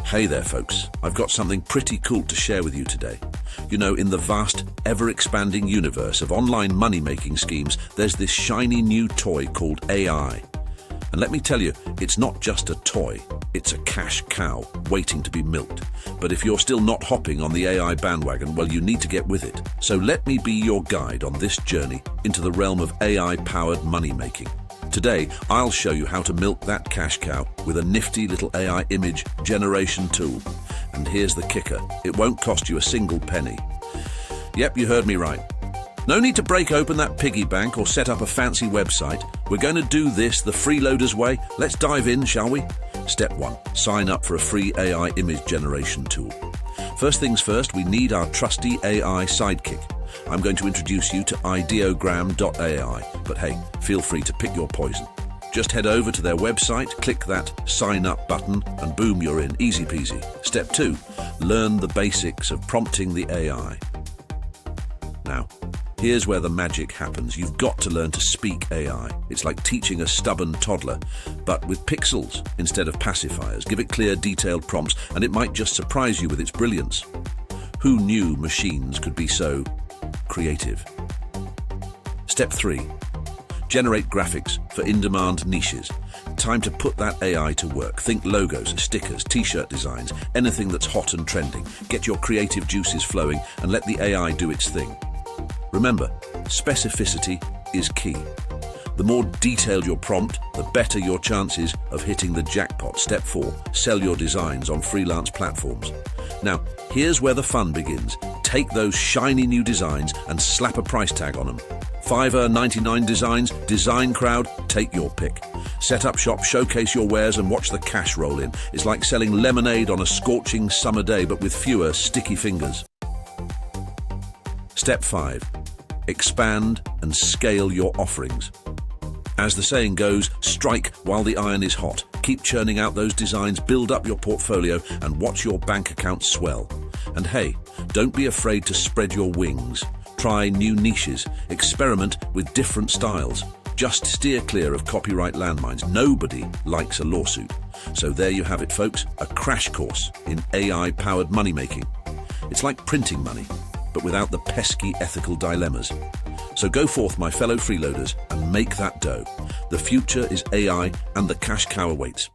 Hey there, folks. I've got something pretty cool to share with you today. You know, in the vast, ever-expanding universe of online money-making schemes, there's this shiny new toy called AI. And let me tell you, it's not just a toy, it's a cash cow waiting to be milked. But if you're still not hopping on the AI bandwagon, well, you need to get with it. So let me be your guide on this journey into the realm of AI-powered money-making. Today, I'll show you how to milk that cash cow with a nifty little AI image generation tool. And here's the kicker, it won't cost you a single penny. Yep, you heard me right. No need to break open that piggy bank or set up a fancy website. We're going to do this the freeloaders way. Let's dive in, shall we? Step 1. Sign up for a free AI image generation tool. First things first, we need our trusty AI sidekick. I'm going to introduce you to ideogram.ai, but hey, feel free to pick your poison. Just head over to their website, click that sign up button, and boom, you're in, easy peasy. Step 2, learn the basics of prompting the AI. Now, here's where the magic happens. You've got to learn to speak AI. It's like teaching a stubborn toddler, but with pixels instead of pacifiers. Give it clear, detailed prompts, and it might just surprise you with its brilliance. Who knew machines could be so creative? Step 3. Generate graphics for in-demand niches. Time to put that AI to work. Think logos, stickers, t-shirt designs, anything that's hot and trending. Get your creative juices flowing and let the AI do its thing. Remember, specificity is key. The more detailed your prompt, the better your chances of hitting the jackpot. Step 4. Sell your designs on freelance platforms. Now, here's where the fun begins. Take those shiny new designs and slap a price tag on them. Fiverr 99 Designs, Design Crowd, take your pick. Set up shop, showcase your wares and watch the cash roll in. It's like selling lemonade on a scorching summer day, but with fewer sticky fingers. Step 5. Expand and scale your offerings. As the saying goes, strike while the iron is hot. Keep churning out those designs, build up your portfolio, and watch your bank account swell. And hey, don't be afraid to spread your wings. Try new niches, experiment with different styles. Just steer clear of copyright landmines. Nobody likes a lawsuit. So there you have it, folks, a crash course in AI-powered money-making. It's like printing money, but without the pesky ethical dilemmas. So go forth, my fellow freeloaders, and make that dough. The future is AI, and the cash cow awaits.